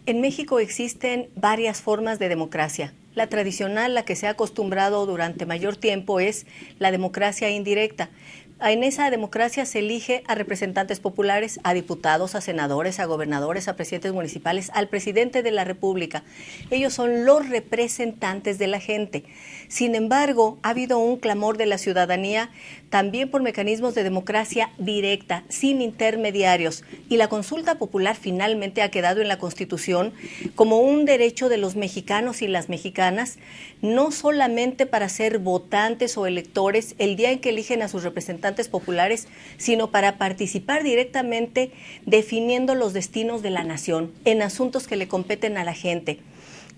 En México existen varias formas de democracia. La tradicional, la que se ha acostumbrado durante mayor tiempo, es la democracia indirecta. En esa democracia se elige a representantes populares, a diputados, a senadores, a gobernadores, a presidentes municipales, al presidente de la República. Ellos son los representantes de la gente. Sin embargo, ha habido un clamor de la ciudadanía también por mecanismos de democracia directa, sin intermediarios. Y la consulta popular finalmente ha quedado en la Constitución como un derecho de los mexicanos y las mexicanas, no solamente para ser votantes o electores el día en que eligen a sus representantes populares, sino para participar directamente definiendo los destinos de la nación en asuntos que le competen a la gente.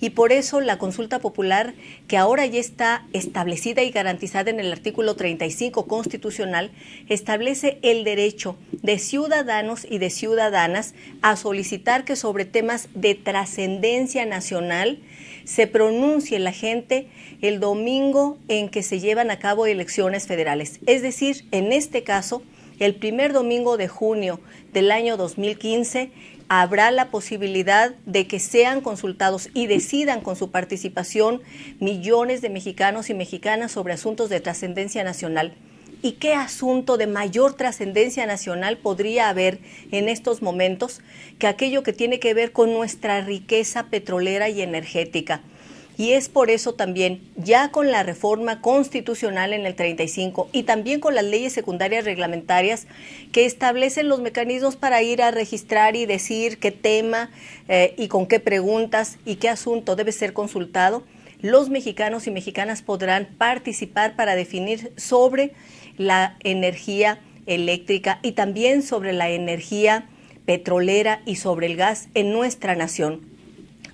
Y por eso la consulta popular, que ahora ya está establecida y garantizada en el artículo 35 constitucional, establece el derecho de ciudadanos y de ciudadanas a solicitar que sobre temas de trascendencia nacional se pronuncie la gente el domingo en que se llevan a cabo elecciones federales. Es decir, en este caso, el primer domingo de junio del año 2015, habrá la posibilidad de que sean consultados y decidan con su participación millones de mexicanos y mexicanas sobre asuntos de trascendencia nacional. ¿Y qué asunto de mayor trascendencia nacional podría haber en estos momentos que aquello que tiene que ver con nuestra riqueza petrolera y energética? Y es por eso también, ya con la reforma constitucional en el 35 y también con las leyes secundarias reglamentarias que establecen los mecanismos para ir a registrar y decir qué tema y con qué preguntas y qué asunto debe ser consultado, los mexicanos y mexicanas podrán participar para definir sobre la energía eléctrica y también sobre la energía petrolera y sobre el gas en nuestra nación.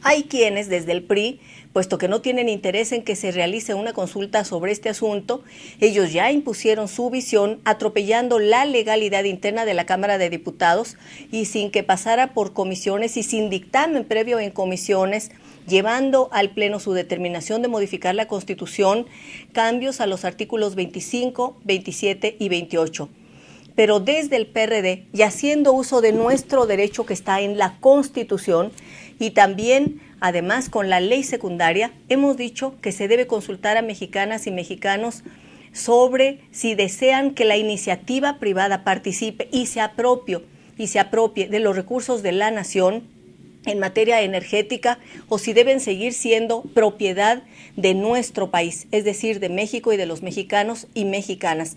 Hay quienes desde el PRI, puesto que no tienen interés en que se realice una consulta sobre este asunto, ellos ya impusieron su visión atropellando la legalidad interna de la Cámara de Diputados y sin que pasara por comisiones y sin dictamen previo en comisiones, llevando al Pleno su determinación de modificar la Constitución, cambios a los artículos 25, 27 y 28. Pero desde el PRD, y haciendo uso de nuestro derecho que está en la Constitución, y también, además, con la ley secundaria, hemos dicho que se debe consultar a mexicanas y mexicanos sobre si desean que la iniciativa privada participe y se apropie de los recursos de la nación en materia energética o si deben seguir siendo propiedad de nuestro país, es decir, de México y de los mexicanos y mexicanas.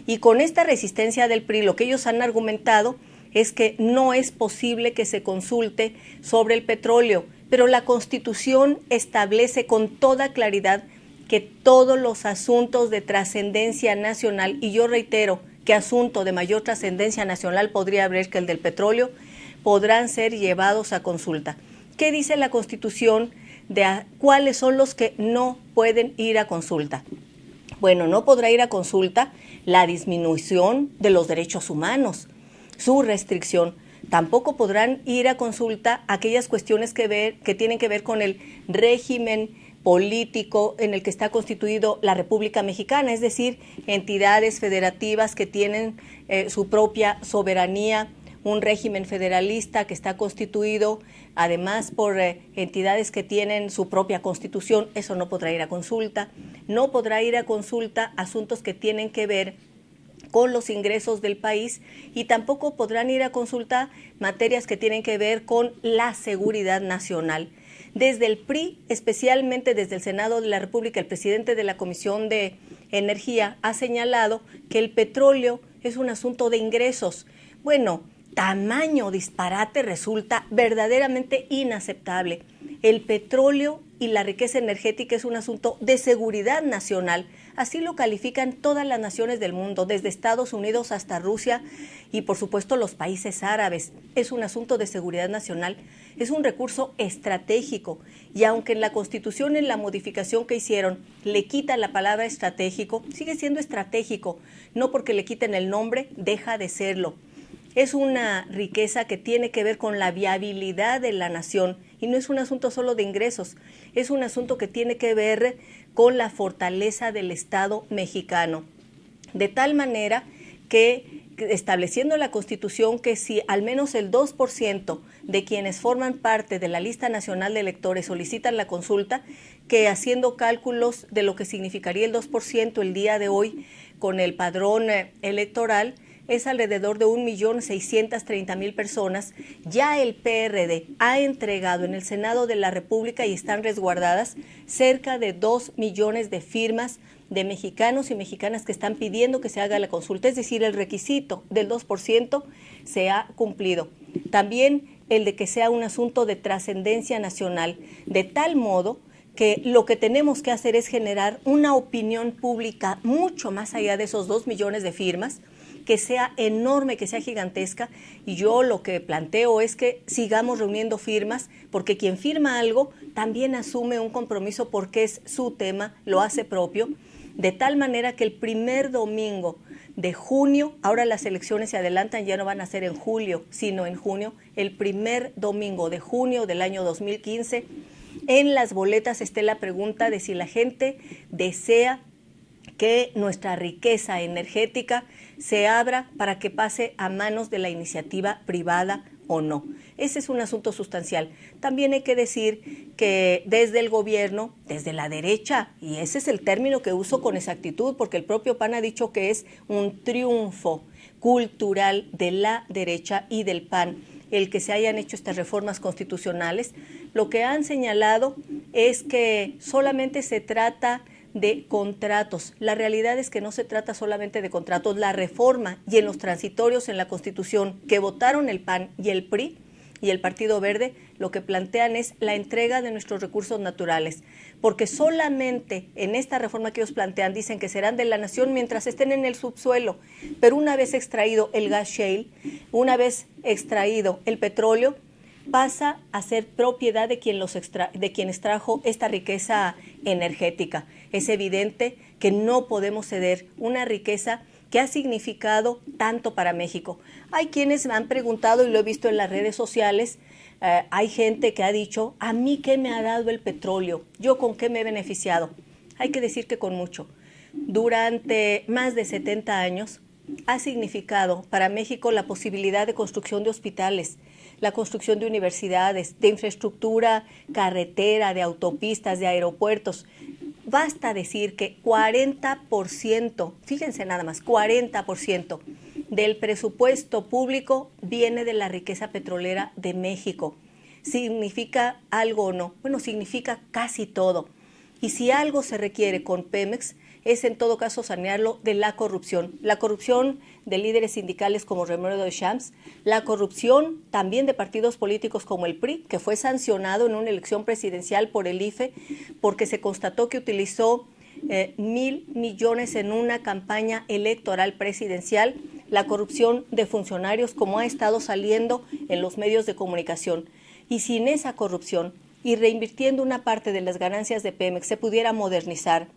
Y con esta resistencia del PRI, lo que ellos han argumentado es que no es posible que se consulte sobre el petróleo, pero la Constitución establece con toda claridad que todos los asuntos de trascendencia nacional, y yo reitero que asunto de mayor trascendencia nacional podría haber que el del petróleo, podrán ser llevados a consulta. ¿Qué dice la Constitución de cuáles son los que no pueden ir a consulta? Bueno, no podrá ir a consulta la disminución de los derechos humanos, su restricción. Tampoco podrán ir a consulta aquellas cuestiones que tienen que ver con el régimen político en el que está constituido la República Mexicana, es decir, entidades federativas que tienen su propia soberanía, un régimen federalista que está constituido además por entidades que tienen su propia constitución. Eso no podrá ir a consulta. No podrá ir a consulta asuntos que tienen que ver con los ingresos del país y tampoco podrán ir a consulta materias que tienen que ver con la seguridad nacional. Desde el PRI, especialmente desde el Senado de la República, el presidente de la Comisión de Energía ha señalado que el petróleo es un asunto de ingresos. Bueno, tamaño disparate resulta verdaderamente inaceptable. El petróleo y la riqueza energética es un asunto de seguridad nacional. Así lo califican todas las naciones del mundo, desde Estados Unidos hasta Rusia y por supuesto los países árabes. Es un asunto de seguridad nacional, es un recurso estratégico y aunque en la Constitución, en la modificación que hicieron, le quitan la palabra estratégico, sigue siendo estratégico. No porque le quiten el nombre, deja de serlo. Es una riqueza que tiene que ver con la viabilidad de la nación y no es un asunto solo de ingresos, es un asunto que tiene que ver con la fortaleza del Estado mexicano. De tal manera que estableciendo en la Constitución que si al menos el 2% de quienes forman parte de la lista nacional de electores solicitan la consulta, que haciendo cálculos de lo que significaría el 2% el día de hoy con el padrón electoral, es alrededor de 1.630.000 personas. Ya el PRD ha entregado en el Senado de la República y están resguardadas cerca de 2 millones de firmas de mexicanos y mexicanas que están pidiendo que se haga la consulta. Es decir, el requisito del 2% se ha cumplido. También el de que sea un asunto de trascendencia nacional, de tal modo que lo que tenemos que hacer es generar una opinión pública mucho más allá de esos 2 millones de firmas, que sea enorme, que sea gigantesca, y yo lo que planteo es que sigamos reuniendo firmas, porque quien firma algo también asume un compromiso porque es su tema, lo hace propio, de tal manera que el primer domingo de junio, ahora las elecciones se adelantan, ya no van a ser en julio, sino en junio, el primer domingo de junio del año 2015, en las boletas esté la pregunta de si la gente desea que nuestra riqueza energética se abra para que pase a manos de la iniciativa privada o no. Ese es un asunto sustancial. También hay que decir que desde el gobierno, desde la derecha, y ese es el término que uso con exactitud, porque el propio PAN ha dicho que es un triunfo cultural de la derecha y del PAN el que se hayan hecho estas reformas constitucionales. Lo que han señalado es que solamente se trata de contratos. La realidad es que no se trata solamente de contratos. La reforma y en los transitorios en la Constitución que votaron el PAN y el PRI y el Partido Verde, lo que plantean es la entrega de nuestros recursos naturales, porque solamente en esta reforma que ellos plantean dicen que serán de la nación mientras estén en el subsuelo, pero una vez extraído el gas shale, una vez extraído el petróleo, pasa a ser propiedad de quien extrajo esta riqueza energética. Es evidente que no podemos ceder una riqueza que ha significado tanto para México. Hay quienes me han preguntado, y lo he visto en las redes sociales, hay gente que ha dicho, ¿a mí qué me ha dado el petróleo? ¿Yo con qué me he beneficiado? Hay que decir que con mucho. Durante más de 70 años ha significado para México la posibilidad de construcción de hospitales, la construcción de universidades, de infraestructura carretera, de autopistas, de aeropuertos. Basta decir que 40%, fíjense nada más, 40% del presupuesto público viene de la riqueza petrolera de México. ¿Significa algo o no? Bueno, significa casi todo. Y si algo se requiere con Pemex, es en todo caso sanearlo de la corrupción de líderes sindicales como Romero Deschamps, la corrupción también de partidos políticos como el PRI, que fue sancionado en una elección presidencial por el IFE porque se constató que utilizó 1,000 millones en una campaña electoral presidencial, la corrupción de funcionarios como ha estado saliendo en los medios de comunicación. Y sin esa corrupción y reinvirtiendo una parte de las ganancias de Pemex se pudiera modernizar,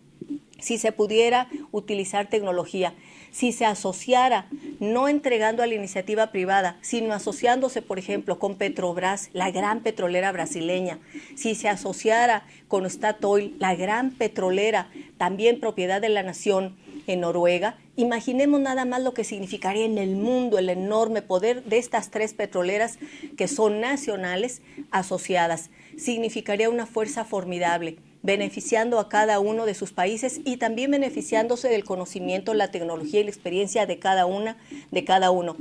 si se pudiera utilizar tecnología, si se asociara, no entregando a la iniciativa privada, sino asociándose, por ejemplo, con Petrobras, la gran petrolera brasileña, si se asociara con Statoil, la gran petrolera, también propiedad de la nación en Noruega, imaginemos nada más lo que significaría en el mundo el enorme poder de estas tres petroleras que son nacionales asociadas. Significaría una fuerza formidable, beneficiando a cada uno de sus países y también beneficiándose del conocimiento, la tecnología y la experiencia de cada uno.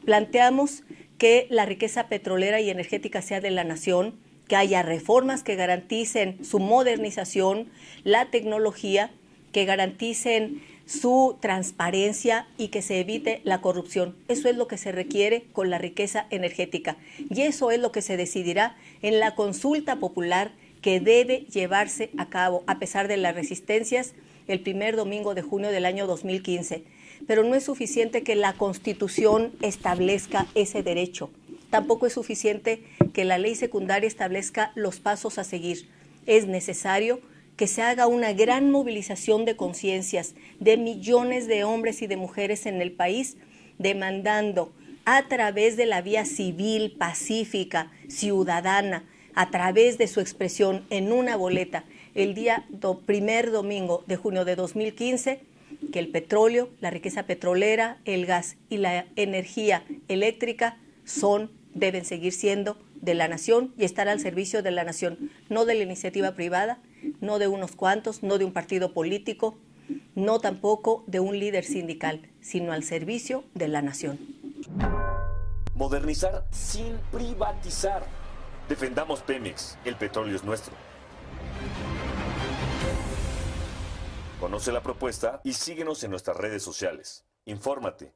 Planteamos que la riqueza petrolera y energética sea de la nación, que haya reformas que garanticen su modernización, la tecnología, que garanticen su transparencia y que se evite la corrupción. Eso es lo que se requiere con la riqueza energética y eso es lo que se decidirá en la consulta popular que debe llevarse a cabo a pesar de las resistencias el primer domingo de junio del año 2015. Pero no es suficiente que la Constitución establezca ese derecho. Tampoco es suficiente que la ley secundaria establezca los pasos a seguir. Es necesario que se haga una gran movilización de conciencias de millones de hombres y de mujeres en el país, demandando a través de la vía civil, pacífica, ciudadana, a través de su expresión en una boleta, el día primer domingo de junio de 2015, que el petróleo, la riqueza petrolera, el gas y la energía eléctrica deben seguir siendo de la nación y estar al servicio de la nación, no de la iniciativa privada, no de unos cuantos, no de un partido político, no tampoco de un líder sindical, sino al servicio de la nación. Modernizar sin privatizar. Defendamos Pemex, el petróleo es nuestro. Conoce la propuesta y síguenos en nuestras redes sociales. Infórmate.